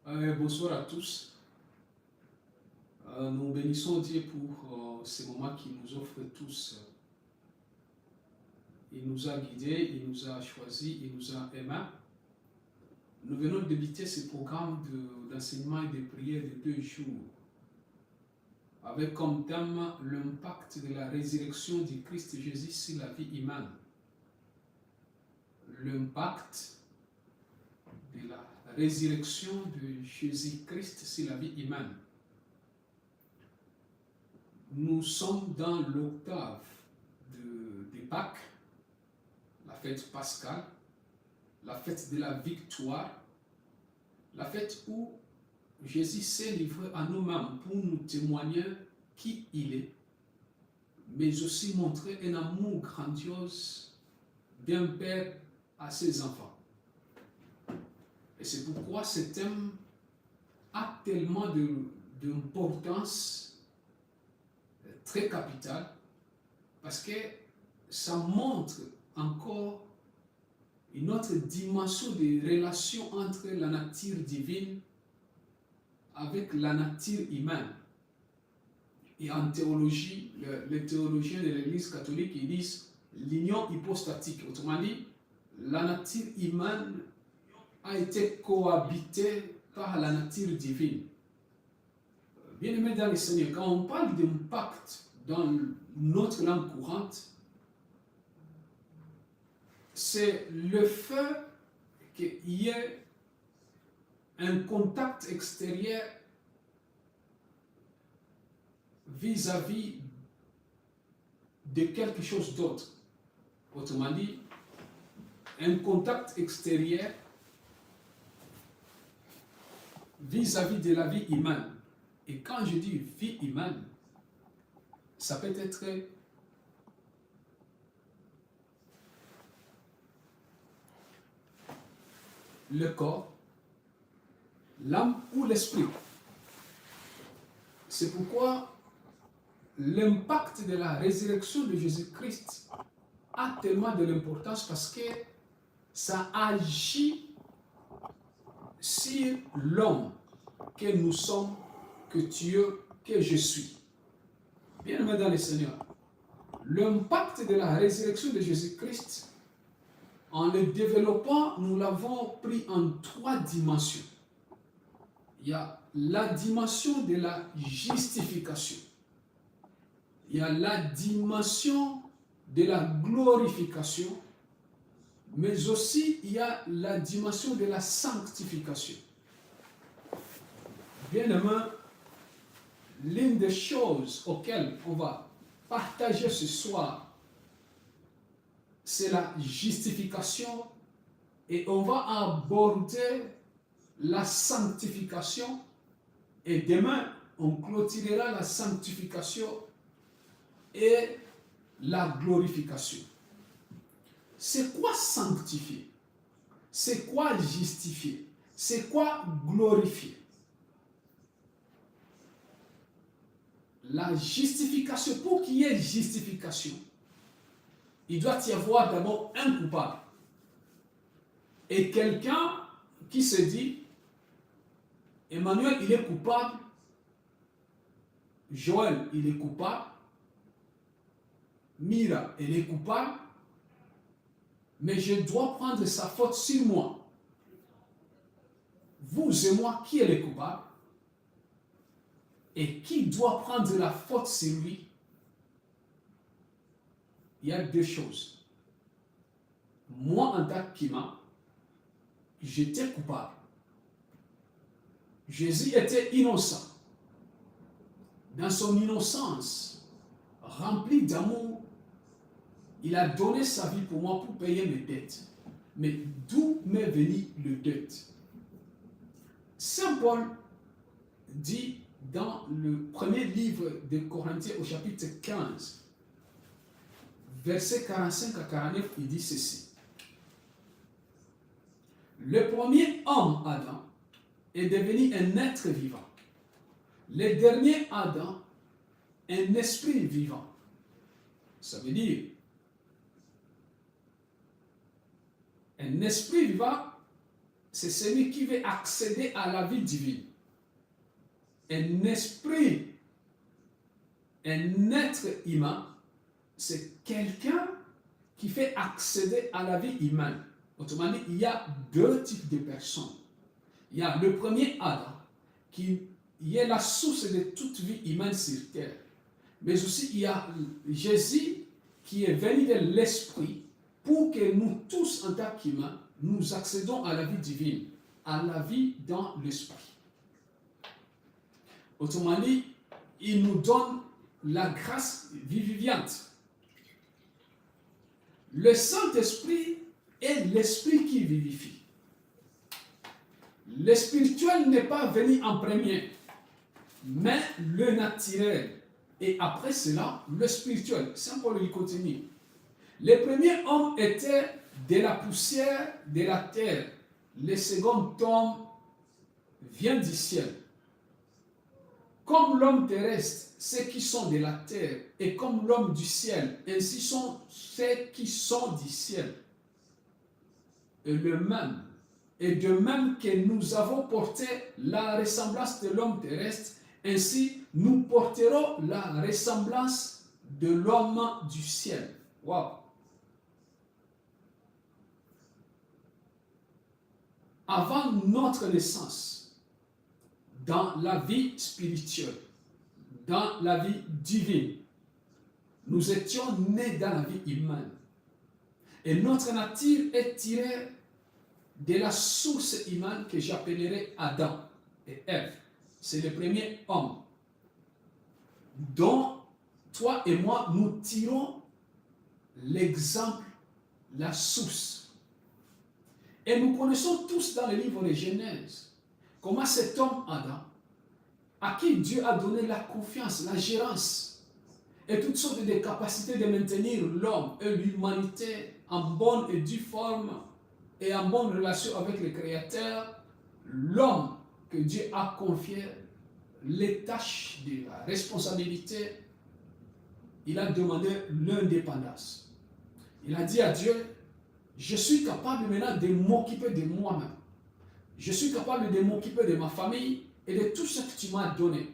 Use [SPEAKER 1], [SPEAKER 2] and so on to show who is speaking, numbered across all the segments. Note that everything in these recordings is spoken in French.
[SPEAKER 1] Bonsoir à tous. Nous bénissons Dieu pour ce moment qu'il nous offre tous. Il nous a guidés, il nous a choisis, il nous a aimés. Nous venons de débuter ce programme d'enseignement et de prière de 2 jours avec comme thème l'impact de la résurrection du Christ Jésus sur la vie humaine. L'impact de la résurrection de Jésus-Christ sur la vie humaine. Nous sommes dans l'octave de Pâques, la fête pascale, la fête de la victoire, la fête où Jésus s'est livré à nous-mêmes pour nous témoigner qui il est, mais aussi montrer un amour grandiose d'un père à ses enfants. Et c'est pourquoi ce thème a tellement d'importance très capitale, parce que ça montre encore une autre dimension de relation entre la nature divine avec la nature humaine. Et en théologie, les théologiens de l'Église catholique, ils disent l'union hypostatique. Autrement dit, la nature humaine a été cohabitée par la nature divine. Bien-aimés dans le Seigneur, quand on parle d'impact dans notre langue courante, c'est le fait qu'il y ait un contact extérieur vis-à-vis de quelque chose d'autre. Autrement dit, un contact extérieur vis-à-vis de la vie humaine. Et quand je dis vie humaine, ça peut être le corps, l'âme ou l'esprit. C'est pourquoi l'impact de la résurrection de Jésus-Christ a tellement de l'importance, parce que ça agit sur l'homme que nous sommes, que tu es, que je suis. Bien-aimés dans le Seigneur, l'impact de la résurrection de Jésus-Christ, en le développant, nous l'avons pris en 3 dimensions. Il y a la dimension de la justification. Il y a la dimension de la glorification, mais aussi il y a la dimension de la sanctification. Bien-aimés, l'une des choses auxquelles on va partager ce soir, c'est la justification, et on va aborder la sanctification, et demain on clôturera la sanctification et la glorification. C'est quoi sanctifier? C'est quoi justifier? C'est quoi glorifier? La justification, pour qu'il y ait justification, il doit y avoir d'abord un coupable. Et quelqu'un qui se dit, Emmanuel, il est coupable, Joël, il est coupable, Mira, elle est coupable, mais je dois prendre sa faute sur moi. Vous et moi, qui est le coupable? Et qui doit prendre la faute sur lui? Il y a 2 choses. Moi, en tant qu'humain, j'étais coupable. Jésus était innocent. Dans son innocence, rempli d'amour, il a donné sa vie pour moi, pour payer mes dettes. Mais d'où m'est venue le dette? Saint Paul dit dans le premier livre de Corinthiens au chapitre 15, versets 45 à 49, il dit ceci. Le premier homme, Adam, est devenu un être vivant. Le dernier Adam, un esprit vivant. Ça veut dire, un esprit vivant, c'est celui qui veut accéder à la vie divine. Un esprit, un être humain, c'est quelqu'un qui fait accéder à la vie humaine. Autrement dit, il y a deux types de personnes. Il y a le premier Adam, qui est la source de toute vie humaine sur terre. Mais aussi, il y a Jésus qui est venu de l'esprit pour que nous tous, en tant qu'humains, nous accédons à la vie divine, à la vie dans l'esprit. Autrement dit, il nous donne la grâce vivifiante. Le Saint-Esprit est l'esprit qui vivifie. Le spirituel n'est pas venu en premier, mais le naturel. Et après cela, le spirituel. Saint Paul il continue. Les premiers hommes étaient de la poussière de la terre. Le second homme vient du ciel. Comme l'homme terrestre, ceux qui sont de la terre, et comme l'homme du ciel, ainsi sont ceux qui sont du ciel. Et de même que nous avons porté la ressemblance de l'homme terrestre, ainsi nous porterons la ressemblance de l'homme du ciel. Wow! Avant notre naissance, dans la vie spirituelle, dans la vie divine, nous étions nés dans la vie humaine. Et notre nature est tirée de la source humaine que j'appellerai Adam et Ève. C'est le premier homme dont toi et moi nous tirons l'exemple, la source. Et nous connaissons tous dans le livre de Genèse comment cet homme Adam, à qui Dieu a donné la confiance, la gérance et toutes sortes de capacités de maintenir l'homme et l'humanité en bonne et due forme et en bonne relation avec le Créateur, l'homme que Dieu a confié les tâches de la responsabilité, il a demandé l'indépendance. Il a dit à Dieu, je suis capable maintenant de m'occuper de moi-même. Je suis capable de m'occuper de ma famille et de tout ce que tu m'as donné.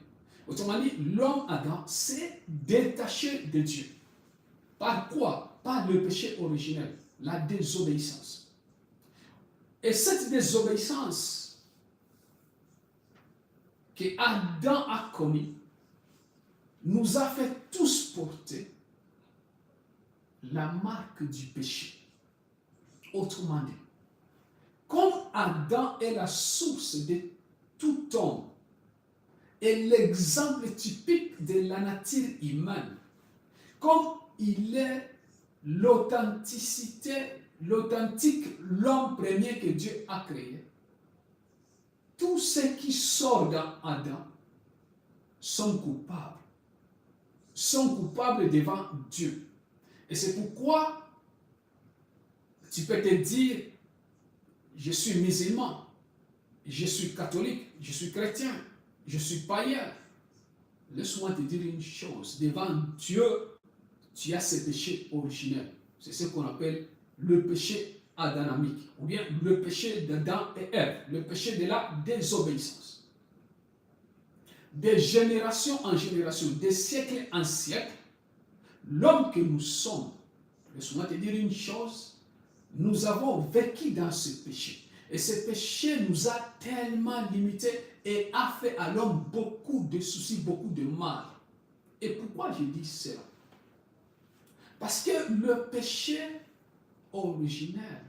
[SPEAKER 1] Autrement dit, l'homme Adam s'est détaché de Dieu. Par quoi? Par le péché originel, la désobéissance. Et cette désobéissance que Adam a commis nous a fait tous porter la marque du péché. Autrement dit, comme Adam est la source de tout homme et l'exemple typique de la nature humaine, comme il est l'authentique, l'homme premier que Dieu a créé, tous ceux qui sortent dans Adam sont coupables devant Dieu. Et c'est pourquoi tu peux te dire, je suis musulman, je suis catholique, je suis chrétien, je suis païen. Laisse-moi te dire une chose, devant Dieu, tu as ce péché originel. C'est ce qu'on appelle le péché adamique, ou bien le péché d'Adam et Ève, le péché de la désobéissance. De génération en génération, de siècle en siècle, l'homme que nous sommes, laisse-moi te dire une chose, nous avons vécu dans ce péché. Et ce péché nous a tellement limités et a fait à l'homme beaucoup de soucis, beaucoup de mal. Et pourquoi je dis cela? Parce que le péché originel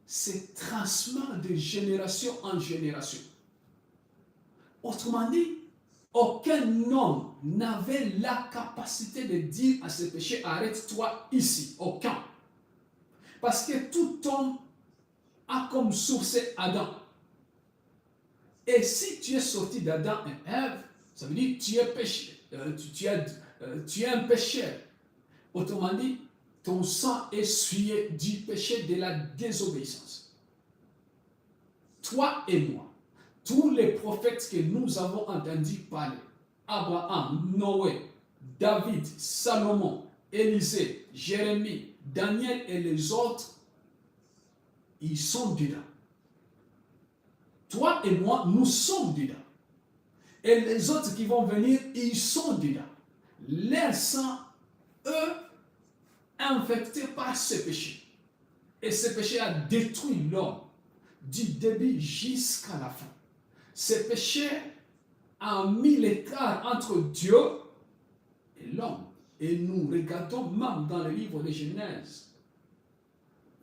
[SPEAKER 1] se transmet de génération en génération. Autrement dit, aucun homme n'avait la capacité de dire à ce péché, arrête-toi ici. Aucun. Parce que tout homme a comme source Adam. Et si tu es sorti d'Adam et Ève, ça veut dire que tu es péché. Tu es un pécheur. Autrement dit, ton sang est souillé du péché de la désobéissance. Toi et moi, tous les prophètes que nous avons entendus parler, Abraham, Noé, David, Salomon, Élisée, Jérémie, Daniel et les autres, ils sont dedans. toi et moi, nous sommes dedans. Et les autres qui vont venir, ils sont dedans. Leur sang, eux, infectés par ce péché. Et ce péché a détruit l'homme du début jusqu'à la fin. Ce péché a mis l'écart entre Dieu et l'homme. Et nous regardons même dans le livre de Genèse,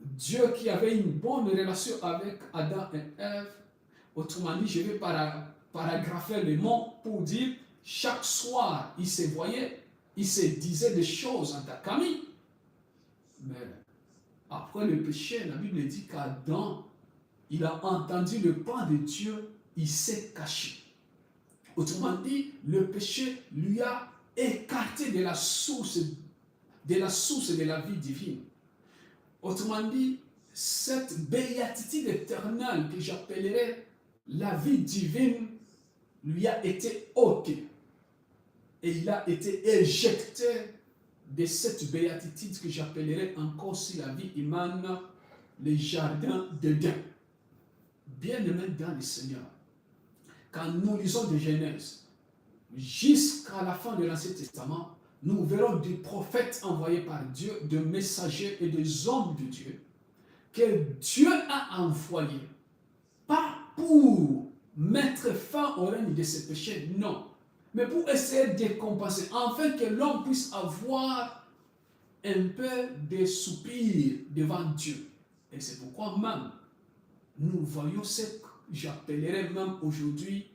[SPEAKER 1] Dieu qui avait une bonne relation avec Adam et Ève, autrement dit, je vais paragrapher le mot pour dire, chaque soir, il se voyait, il se disait des choses en tant qu'ami. Mais après le péché, la Bible dit qu'Adam, il a entendu le pas de Dieu, il s'est caché. Autrement dit, le péché lui a écarté de la source de la vie divine. Autrement dit, cette béatitude éternelle que j'appellerais la vie divine lui a été ôtée. Et il a été éjecté de cette béatitude que j'appellerais encore si la vie humaine, le jardin d'Éden. Bien-aimés dans le Seigneur, quand nous lisons de Genèse jusqu'à la fin de l'Ancien Testament, nous verrons des prophètes envoyés par Dieu, des messagers et des hommes de Dieu, que Dieu a envoyés, pas pour mettre fin au règne de ce péché, non, mais pour essayer de compenser, afin que l'homme puisse avoir un peu de soupir devant Dieu. Et c'est pourquoi même, nous voyons ce que j'appellerais même aujourd'hui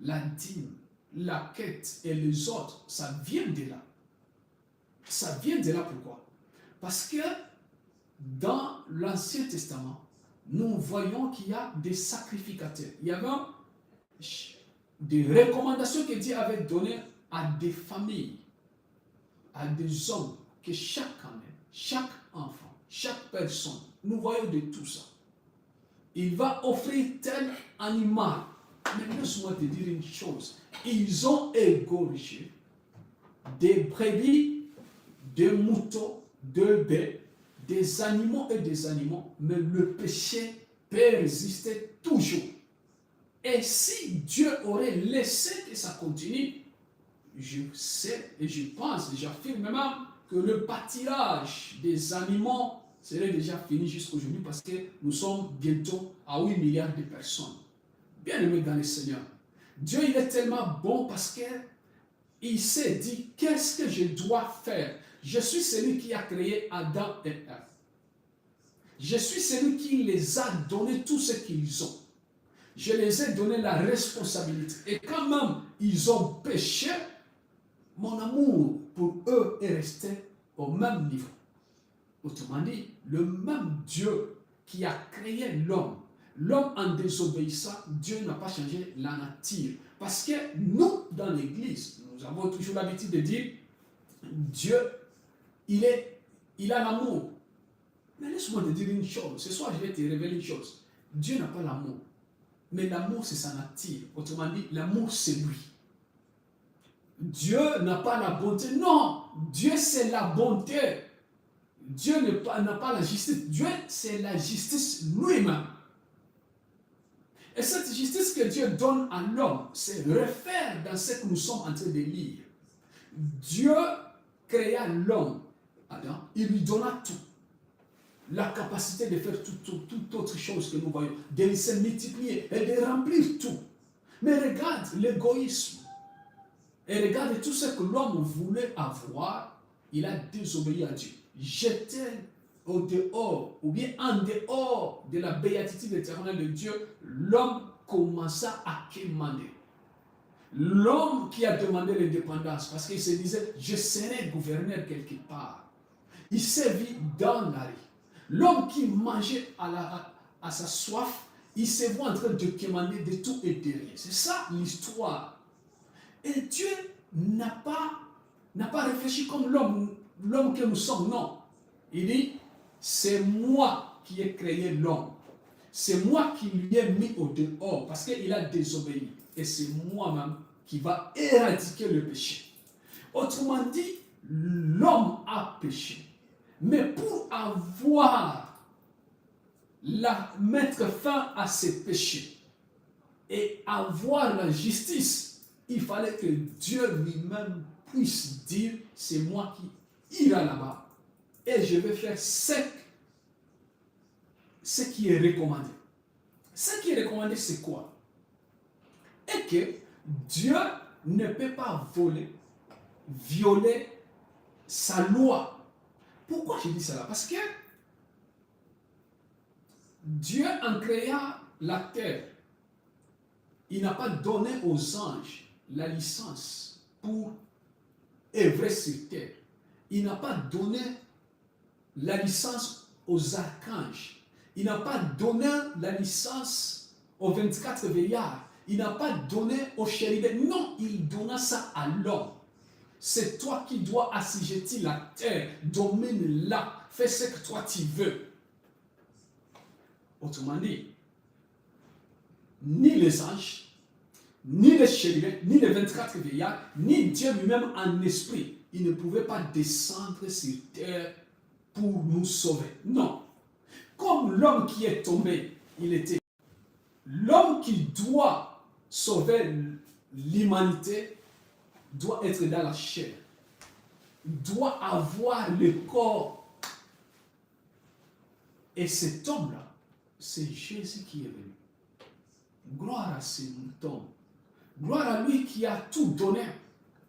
[SPEAKER 1] la dîme, la quête et les autres, ça vient de là. Ça vient de là pourquoi? Parce que dans l'Ancien Testament, nous voyons qu'il y a des sacrificateurs. Il y avait des recommandations que Dieu avait données à des familles, à des hommes, que chaque année, chaque enfant, chaque personne, nous voyons de tout ça. Il va offrir tel animal. Mais laisse-moi te dire une chose. Ils ont égorgé des brebis, des moutons, des bêtes, des animaux, mais le péché persistait toujours. Et si Dieu aurait laissé que ça continue, je sais et je pense, j'affirme même que le pâturage des animaux serait déjà fini jusqu'aujourd'hui parce que nous sommes bientôt à 8 milliards de personnes. Bien aimés dans le Seigneur. Dieu, il est tellement bon parce qu'il s'est dit, qu'est-ce que je dois faire? Je suis celui qui a créé Adam et Ève. Je suis celui qui les a donné tout ce qu'ils ont. Je les ai donné la responsabilité. Et quand même, ils ont péché, mon amour pour eux est resté au même niveau. Autrement dit, le même Dieu qui a créé l'homme, l'homme en désobéissant, Dieu n'a pas changé la nature. Parce que nous, dans l'Église, nous avons toujours l'habitude de dire, Dieu, il a l'amour. Mais laisse-moi te dire une chose. Ce soir, je vais te révéler une chose. Dieu n'a pas l'amour. Mais l'amour, c'est sa nature. Autrement dit, l'amour, c'est lui. Dieu n'a pas la bonté. Non, Dieu, c'est la bonté. Dieu n'a pas la justice. Dieu, c'est la justice lui-même. Et cette justice que Dieu donne à l'homme, c'est refaire dans ce que nous sommes en train de lire. Dieu créa l'homme, Adam, il lui donna tout. La capacité de faire toute autre chose que nous voyons, de se multiplier et de remplir tout. Mais regarde l'égoïsme. Et regarde tout ce que l'homme voulait avoir, il a désobéi à Dieu. J'étais au dehors, ou bien en dehors de la béatitude éternelle de Dieu, l'homme commença à quémander. L'homme qui a demandé l'indépendance, parce qu'il se disait, je serai gouverneur quelque part. Il s'est vu dans la rue. L'homme qui mangeait à sa soif, il se voit en train de quémander de tout et de rien. C'est ça l'histoire. Et Dieu n'a pas réfléchi comme l'homme que nous sommes, non. Il dit, c'est moi qui ai créé l'homme. C'est moi qui lui ai mis au dehors parce qu'il a désobéi. Et c'est moi-même qui va éradiquer le péché. Autrement dit, l'homme a péché. Mais pour mettre fin à ses péchés, et avoir la justice, il fallait que Dieu lui-même puisse dire, c'est moi qui ira là-bas et je vais faire ce qui est recommandé. Ce qui est recommandé, c'est quoi? Et que Dieu ne peut pas violer sa loi. Pourquoi je dis cela? Parce que Dieu, en créant la terre, il n'a pas donné aux anges la licence pour œuvrer sur terre. Il n'a pas donné la licence aux archanges. Il n'a pas donné la licence aux 24 veillards. Il n'a pas donné aux chérubins. Non, il donna ça à l'homme. C'est toi qui dois assujettir la terre, domine-la, fais ce que toi tu veux. Autrement dit, ni les anges, ni les chérubins, ni les 24 veillards, ni Dieu lui-même en esprit, il ne pouvait pas descendre sur terre pour nous sauver. Non. Comme l'homme qui est tombé, il était l'homme qui doit sauver l'humanité doit être dans la chair, doit avoir le corps. Et cet homme-là, c'est Jésus qui est venu. Gloire à cet homme. Gloire à lui qui a tout donné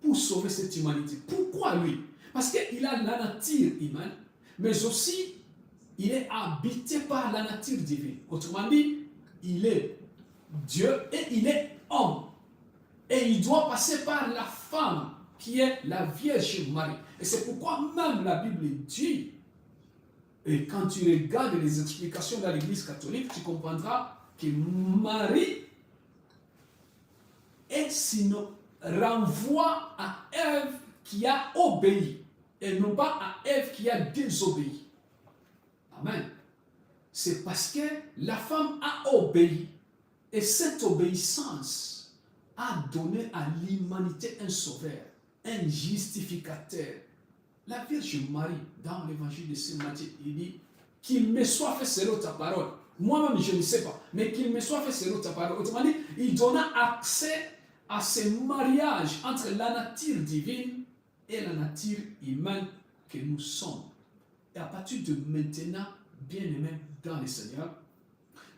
[SPEAKER 1] pour sauver cette humanité. Pourquoi lui? Parce qu'il a la nature humaine, mais aussi il est habité par la nature divine. Autrement dit, il est Dieu et il est homme. Et il doit passer par la femme qui est la Vierge Marie. Et c'est pourquoi même la Bible dit, et quand tu regardes les explications dans l'Église catholique, tu comprendras que Marie est sinon renvoie à Ève qui a obéi et non pas à Ève qui a désobéi. Amen. C'est parce que la femme a obéi et cette obéissance a donné à l'humanité un sauveur, un justificateur. La Vierge Marie, dans l'évangile de Saint Matthieu, il dit qu'il me soit fait selon ta parole. Moi-même, je ne sais pas, mais qu'il me soit fait selon ta parole. Autrement dit, il donna accès à ce mariage entre la nature divine et la nature humaine que nous sommes. Et à partir de maintenant, bien-aimés dans le Seigneur,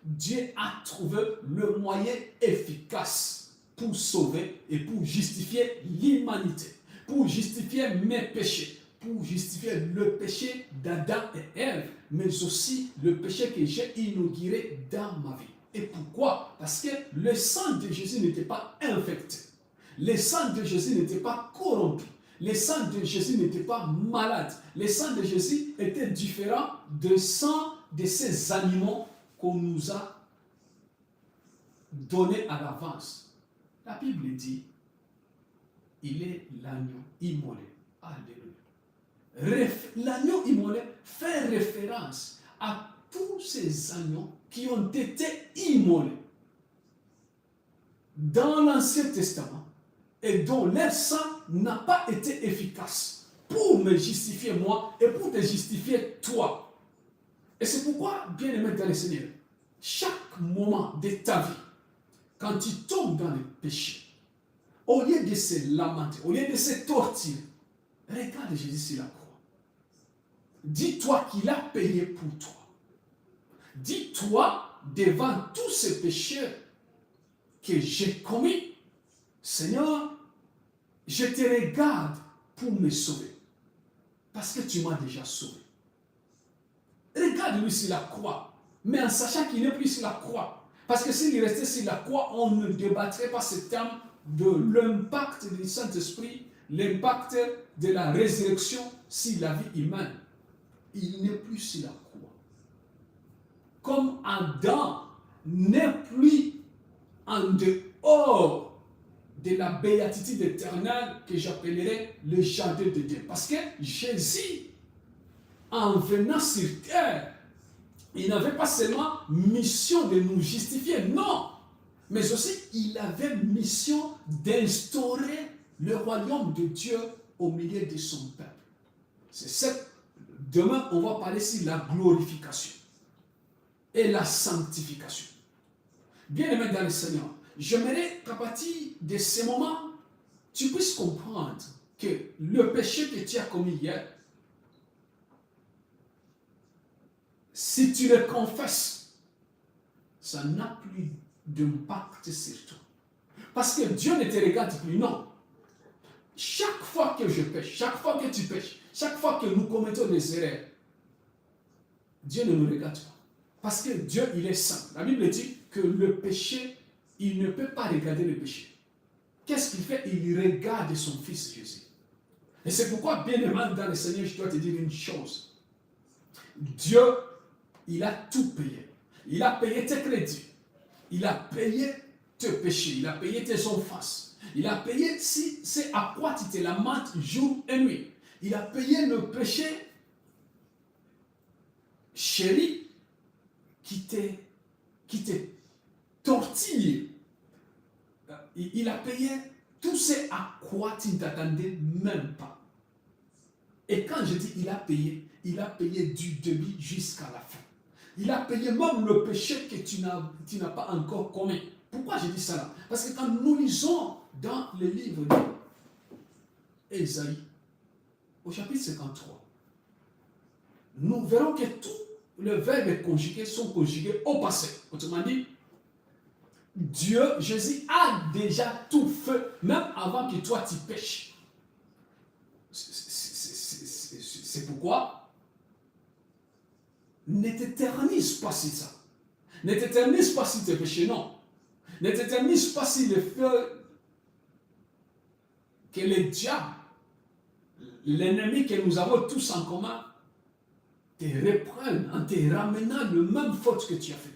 [SPEAKER 1] Dieu a trouvé le moyen efficace pour sauver et pour justifier l'humanité, pour justifier mes péchés, pour justifier le péché d'Adam et Ève, mais aussi le péché que j'ai inauguré dans ma vie. Et pourquoi? Parce que le sang de Jésus n'était pas infecté. Le sang de Jésus n'était pas corrompu. Le sang de Jésus n'était pas malade. Le sang de Jésus était différent du sang de ces animaux qu'on nous a donné à l'avance. La Bible dit, il est l'agneau immolé. Alléluia. L'agneau immolé fait référence à tous ces agneaux qui ont été immolés dans l'Ancien Testament et dont leur sang n'a pas été efficace pour me justifier moi et pour te justifier toi. Et c'est pourquoi, bien-aimé dans le Seigneur, chaque moment de ta vie, quand tu tombes dans le péché, au lieu de se lamenter, au lieu de se torturer, regarde Jésus sur la croix. Dis-toi qu'il a payé pour toi. Dis-toi devant tous ces pécheurs que j'ai commis, Seigneur, je te regarde pour me sauver. Parce que tu m'as déjà sauvé. Regarde-lui sur la croix, mais en sachant qu'il n'est plus sur la croix. Parce que s'il restait sur la croix, on ne débattrait pas ce terme de l'impact du Saint-Esprit, l'impact de la résurrection sur la vie humaine. Il n'est plus sur la croix. Comme Adam n'est plus en dehors de la béatitude éternelle que j'appellerais le jardin de Dieu. Parce que Jésus, en venant sur terre, il n'avait pas seulement mission de nous justifier, non, mais aussi il avait mission d'instaurer le royaume de Dieu au milieu de son peuple. C'est cette. Demain, on va parler sur la glorification et la sanctification. Bien-aimés dans le Seigneur, j'aimerais qu'à partir de ce moment, tu puisses comprendre que le péché que tu as commis hier, si tu le confesses, ça n'a plus d'impact sur toi. Parce que Dieu ne te regarde plus, non. Chaque fois que je pêche, chaque fois que tu pêches, chaque fois que nous commettons des erreurs, Dieu ne nous regarde pas. Parce que Dieu, il est saint. La Bible dit que le péché, il ne peut pas regarder le péché. Qu'est-ce qu'il fait? Il regarde son fils Jésus. Et c'est pourquoi, bien aimé dans le Seigneur, je dois te dire une chose. Dieu, il a tout payé. Il a payé tes crédits. Il a payé tes péchés. Il a payé tes offenses. Il a payé, si c'est à quoi tu te lamentes jour et nuit. Il a payé le péché, chéri, qui te tortille. Il a payé tout ce à quoi tu ne t'attendais même pas. Et quand je dis il a payé du début jusqu'à la fin. Il a payé même le péché que tu n'as pas encore commis. Pourquoi je dis ça là? Parce que quand nous lisons dans le livre d'Ésaïe, au chapitre 53, nous verrons que tous les verbes conjugués sont conjugués au passé. Autrement dit, Dieu, Jésus a déjà tout fait, même avant que toi tu pêches. C'est pourquoi ne t'éternise pas si ça. Ne t'éternise pas si tes péchés, non. Ne t'éternise pas si le fait que le diable, l'ennemi que nous avons tous en commun, te reprenne en te ramenant le même faute que tu as fait.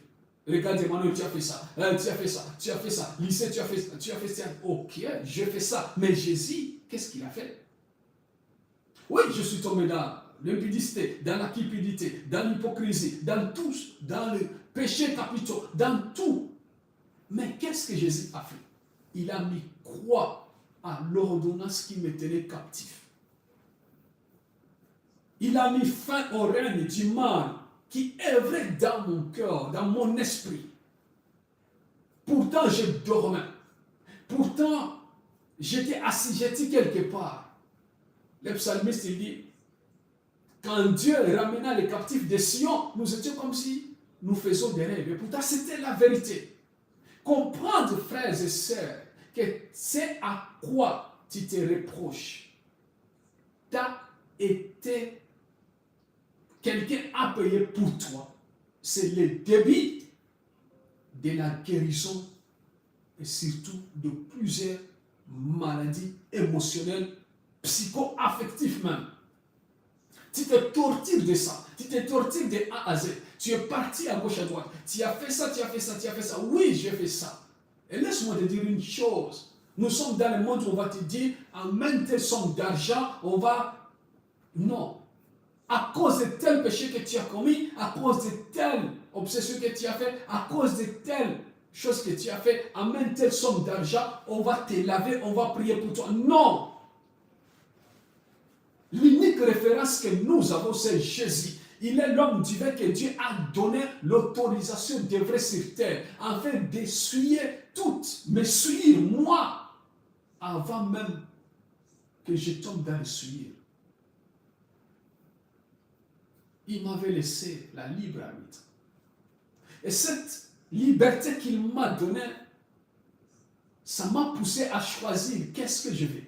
[SPEAKER 1] Regarde Emmanuel, tu as fait ça, tu as fait ça, tu as fait ça, lycée, tu as fait ça, tu as fait ça. Ok, je fais ça. Mais Jésus, qu'est-ce qu'il a fait? Oui, je suis tombé dans l'impudicité, dans la cupidité, dans l'hypocrisie, dans tout, dans le péché capitaux, dans tout. Mais qu'est-ce que Jésus a fait? Il a mis croix à l'ordonnance qui me tenait captif. Il a mis fin au règne du mal qui œuvrait dans mon cœur, dans mon esprit. Pourtant, je dormais. Pourtant, j'étais assis, j'étais quelque part. Le psalmiste, il dit, quand Dieu ramena les captifs de Sion, nous étions comme si nous faisions des rêves. Et pourtant, c'était la vérité. Comprendre, frères et sœurs, que c'est à quoi tu te reproches. T'as été, quelqu'un a payé pour toi. C'est le débit de la guérison et surtout de plusieurs maladies émotionnelles, psycho-affectives même. Tu te tortures de ça, tu te tortures de A à Z. Tu es parti à gauche à droite. Tu as fait ça, tu as fait ça, tu as fait ça. Oui, j'ai fait ça. Et laisse-moi te dire une chose. Nous sommes dans le monde où on va te dire, amène telle somme d'argent, on va... Non. À cause de tel péché que tu as commis, à cause de telle obsession que tu as fait, à cause de telle chose que tu as fait, amène telle somme d'argent, on va te laver, on va prier pour toi. Non. L'unique référence que nous avons, c'est Jésus. Il est l'homme divin que Dieu a donné l'autorisation d'œuvrer sur terre, afin d'essuyer toutes, m'essuyer moi, avant même que je tombe dans le souillure. Il m'avait laissé la libre arbitre. Et cette liberté qu'il m'a donnée, ça m'a poussé à choisir qu'est-ce que je veux.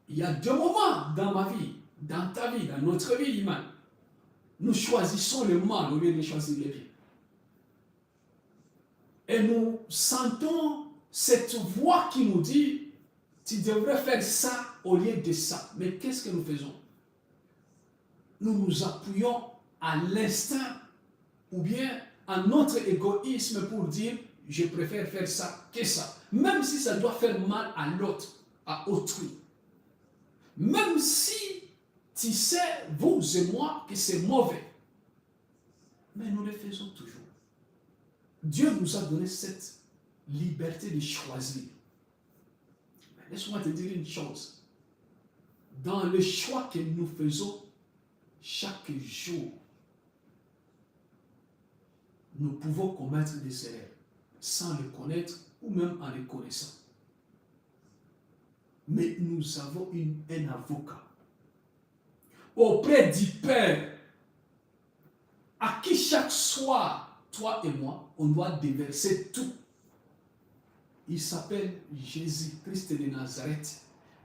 [SPEAKER 1] Il y a deux moments dans ma vie, dans ta vie, dans notre vie humaine. Nous choisissons le mal au lieu de choisir le bien. Et nous sentons cette voix qui nous dit, tu devrais faire ça au lieu de ça. Mais qu'est-ce que nous faisons? Nous nous appuyons à l'instinct ou bien à notre égoïsme pour dire, je préfère faire ça que ça. Même si ça doit faire mal à l'autre, à autrui. Même si tu sais, vous et moi, que c'est mauvais. Mais nous le faisons toujours. Dieu nous a donné cette liberté de choisir. Mais laisse-moi te dire une chose. Dans le choix que nous faisons chaque jour, nous pouvons commettre des erreurs. sans le connaître ou même en le connaissant. Mais nous avons un avocat auprès du Père, à qui chaque soir, toi et moi, on doit déverser tout. Il s'appelle Jésus-Christ de Nazareth.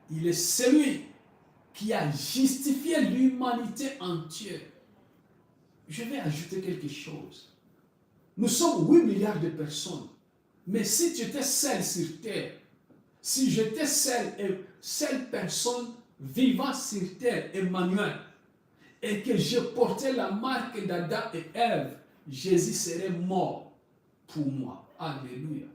[SPEAKER 1] Il est celui qui a justifié l'humanité entière. Je vais ajouter quelque chose. Nous sommes 8 milliards de personnes. Mais si tu étais seul sur terre, si j'étais seule personne vivant sur terre, Emmanuel, et que je portais la marque d'Adam et Ève, Jésus serait mort pour moi. Alléluia.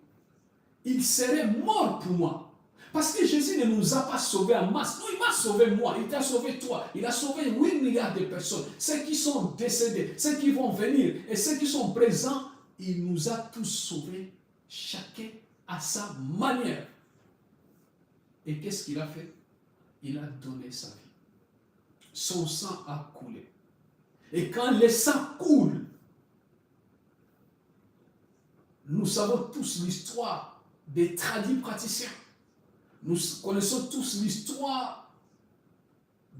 [SPEAKER 1] Il serait mort pour moi. Parce que Jésus ne nous a pas sauvés en masse. Non, il m'a sauvé moi, il t'a sauvé toi. Il a sauvé 8 milliards de personnes. Ceux qui sont décédés, ceux qui vont venir et ceux qui sont présents, il nous a tous sauvés, chacun à sa manière. Et qu'est-ce qu'il a fait? Il a donné sa vie. Son sang a coulé. Et quand le sang coule, nous savons tous l'histoire des tradis praticiens. Nous connaissons tous l'histoire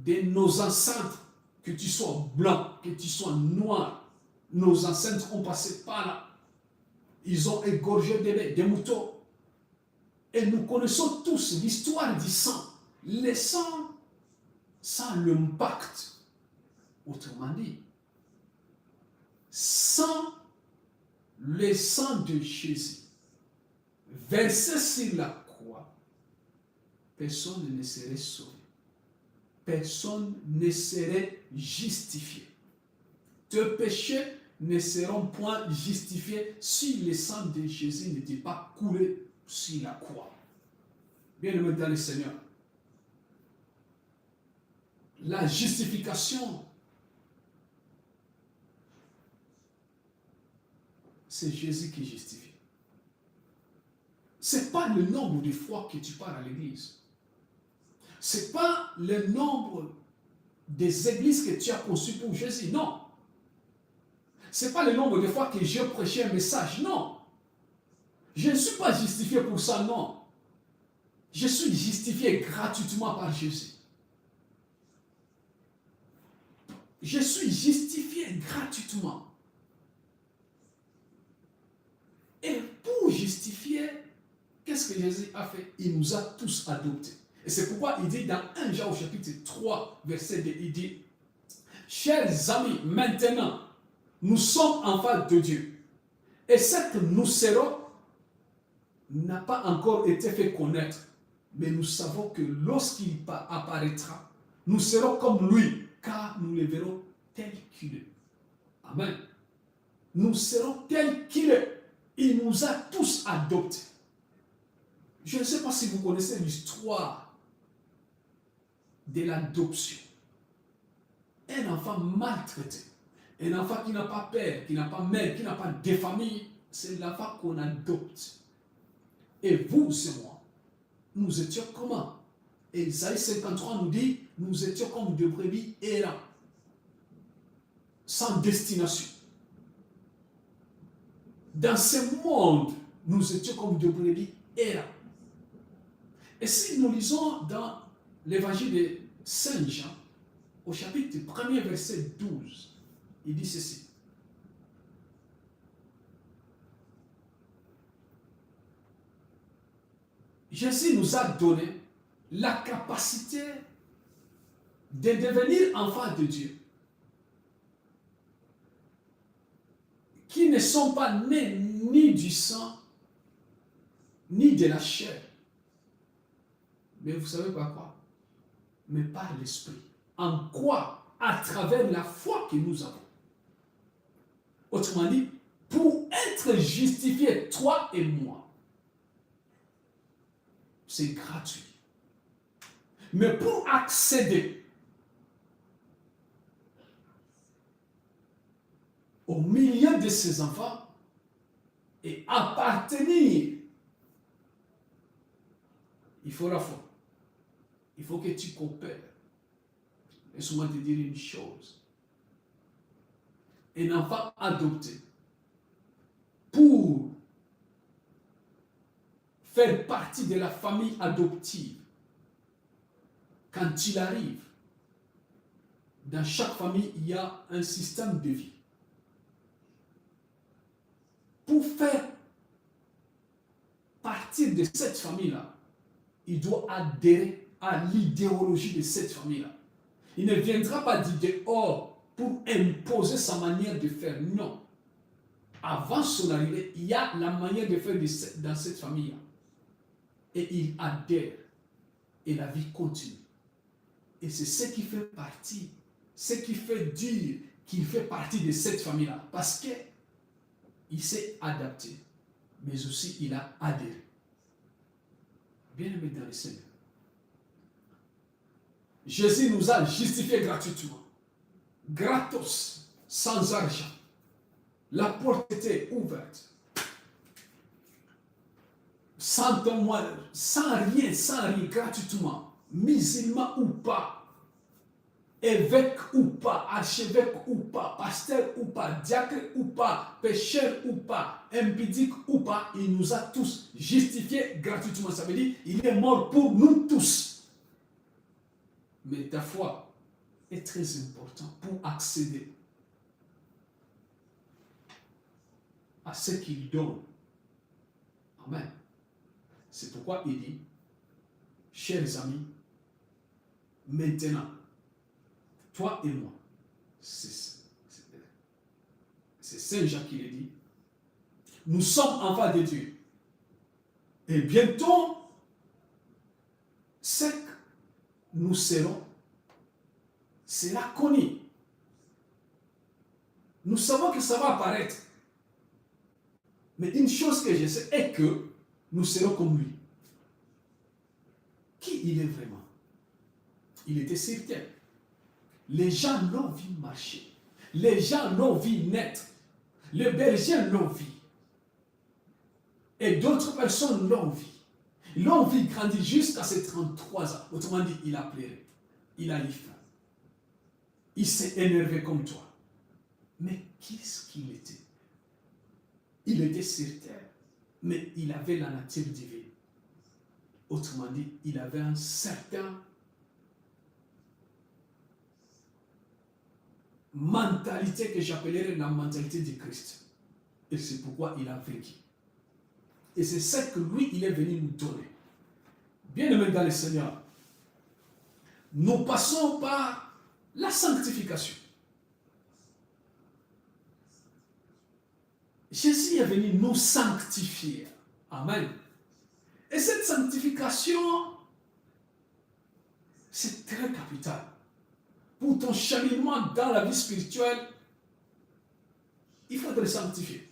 [SPEAKER 1] de nos ancêtres, que tu sois blanc, que tu sois noir. Nos ancêtres ont passé par là. Ils ont égorgé des moutons. Et nous connaissons tous l'histoire du sang. Le sang, ça l'impact. Autrement dit, sans le sang de Jésus versé sur la croix, personne ne serait sauvé. Personne ne serait justifié. Tes péchés ne seront point justifiés si le sang de Jésus n'était pas coulé sur la croix. Bien-aimés dans le Seigneur, la justification, c'est Jésus qui justifie. Ce n'est pas le nombre de fois que tu pars à l'église. Ce n'est pas le nombre des églises que tu as conçues pour Jésus. Non. Ce n'est pas le nombre de fois que j'ai prêché un message. Non. Je ne suis pas justifié pour ça. Non. Je suis justifié gratuitement par Jésus. Je suis justifié gratuitement. Et pour justifier, qu'est-ce que Jésus a fait? Il nous a tous adoptés. Et c'est pourquoi il dit dans 1 Jean au chapitre 3, verset 2, il dit, chers amis, maintenant, nous sommes enfants de Dieu. Et ce que nous serons n'a pas encore été fait connaître. Mais nous savons que lorsqu'il apparaîtra, nous serons comme lui, car nous le verrons tel qu'il est. Amen. Nous serons tels qu'il est. Il nous a tous adoptés. Je ne sais pas si vous connaissez l'histoire de l'adoption. Un enfant maltraité, un enfant qui n'a pas père, qui n'a pas mère, qui n'a pas de famille, c'est l'enfant qu'on adopte. Et vous et moi, nous étions comment? Et Isaïe 53 nous dit, nous étions comme des brebis errants, sans destination. Dans ce monde, nous étions comme des brebis errants. Et si nous lisons dans l'évangile de Saint Jean, au chapitre 1er, verset 12, il dit ceci. Jésus nous a donné la capacité de devenir enfants de Dieu, qui ne sont pas nés ni du sang, ni de la chair. Mais vous savez pas quoi? Mais par l'esprit. En quoi? À travers la foi que nous avons. Autrement dit, pour être justifié, toi et moi, c'est gratuit. Mais pour accéder au milieu de ces enfants et appartenir, il faut la foi. Il faut que tu coopères. Laisse-moi te dire une chose. Un enfant adopté, pour faire partie de la famille adoptive. Quand il arrive, dans chaque famille, il y a un système de vie. Pour faire partie de cette famille-là, il doit adhérer à l'idéologie de cette famille-là. Il ne viendra pas du dehors pour imposer sa manière de faire. Non. Avant son arrivée, il y a la manière de faire dans cette famille-là. Et il adhère. Et la vie continue. Et c'est ce qui fait partie, ce qui fait dire qu'il fait partie de cette famille-là. Parce qu'il s'est adapté, mais aussi il a adhéré. Bien aimé dans le Seigneur. Jésus nous a justifiés gratuitement. Gratos, sans argent. La porte était ouverte. Sans témoin, sans rien, gratuitement. Musulman ou pas, évêque ou pas, archevêque ou pas, pasteur ou pas, diacre ou pas, pécheur ou pas, impudique ou pas, il nous a tous justifiés gratuitement. Ça veut dire il est mort pour nous tous. Mais ta foi est très importante pour accéder à ce qu'il donne. Amen. C'est pourquoi il dit, chers amis, maintenant, toi et moi, c'est Saint Jacques qui le dit, nous sommes enfants de Dieu. Et bientôt, ce que nous serons sera connu. Nous savons que ça va apparaître. Mais une chose que je sais est que nous serons comme lui. Qui il est vraiment? Il était sur terre. Les gens l'ont vu marcher. Les gens l'ont vu naître. Les bergers l'ont vu. Et d'autres personnes l'ont vu. Ils l'ont vu grandir jusqu'à ses 33 ans. Autrement dit, il a pleuré. Il a eu faim. Il s'est énervé comme toi. Mais qu'est-ce qu'il était? Il était sur terre. Mais il avait la nature divine. Autrement dit, il avait un certain mentalité que j'appellerais la mentalité du Christ. Et c'est pourquoi il a vécu. Et c'est ce que lui, il est venu nous donner. Bien-aimés dans le Seigneur, nous passons par la sanctification. Jésus est venu nous sanctifier. Amen. Et cette sanctification, c'est très capital. Pour ton cheminement dans la vie spirituelle, il faut te sanctifier.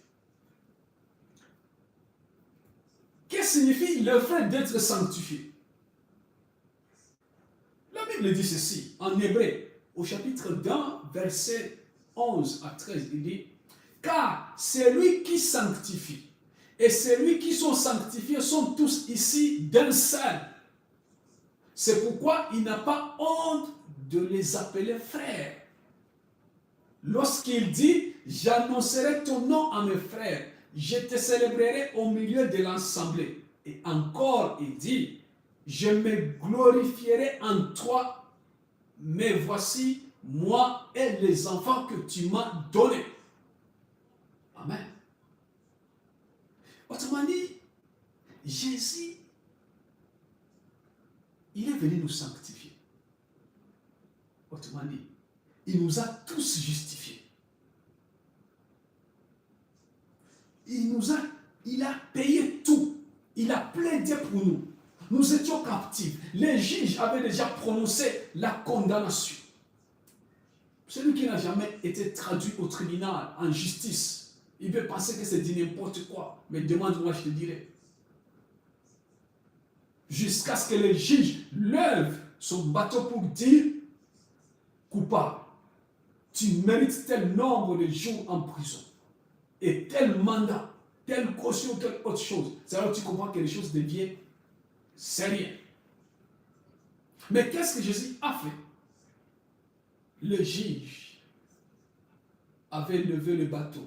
[SPEAKER 1] Qu'est-ce que signifie le fait d'être sanctifié? La Bible dit ceci, en Hébreu, au chapitre 1, verset 11 à 13, il dit, car c'est lui qui sanctifie, et celui qui sont sanctifiés sont tous ici d'un seul. C'est pourquoi il n'a pas honte de les appeler frères. Lorsqu'il dit, j'annoncerai ton nom à mes frères, je te célébrerai au milieu de l'assemblée. Et encore, il dit, je me glorifierai en toi, mais voici moi et les enfants que tu m'as donnés. Amen. Autrement dit, Jésus, il est venu nous sanctifier. Autrement dit, il nous a tous justifiés. Il a payé tout. Il a plaidé pour nous. Nous étions captifs. Les juges avaient déjà prononcé la condamnation. Celui qui n'a jamais été traduit au tribunal en justice, il peut penser que c'est dit n'importe quoi. Mais demande-moi, je te dirai. Jusqu'à ce que les juges lèvent son bateau pour dire coupable. Tu mérites tel nombre de jours en prison. Et tel mandat, telle caution, telle autre chose. C'est alors que tu comprends que les choses deviennent sérieuses. Mais qu'est-ce que Jésus a fait? Le juge avait levé le bateau.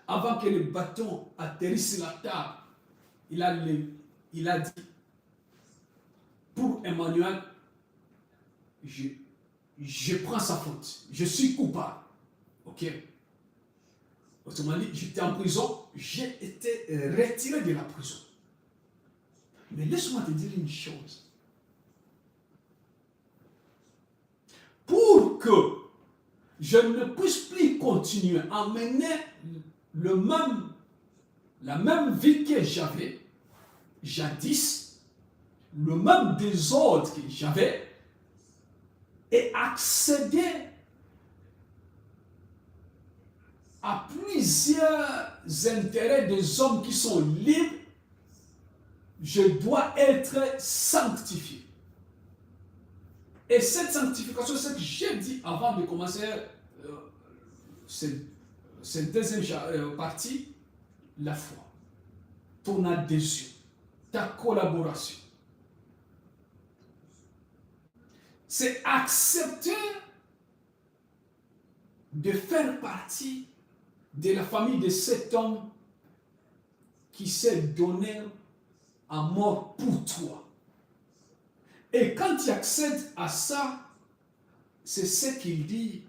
[SPEAKER 1] Avant que le bateau atterrisse sur la table, il a il a dit, pour Emmanuel, je prends sa faute, je suis coupable. Ok? Autrement dit, j'étais en prison, j'ai été retiré de la prison. Mais laisse-moi te dire une chose. Pour que je ne puisse plus continuer à mener la même vie que j'avais jadis, le même désordre que j'avais, et accéder à plusieurs intérêts des hommes qui sont libres, je dois être sanctifié. Et cette sanctification, c'est ce que j'ai dit avant de commencer cette deuxième partie, la foi, ton adhésion, ta collaboration. C'est accepter de faire partie de la famille de cet homme qui s'est donné à mort pour toi. Et quand tu accèdes à ça, c'est ce qu'il dit.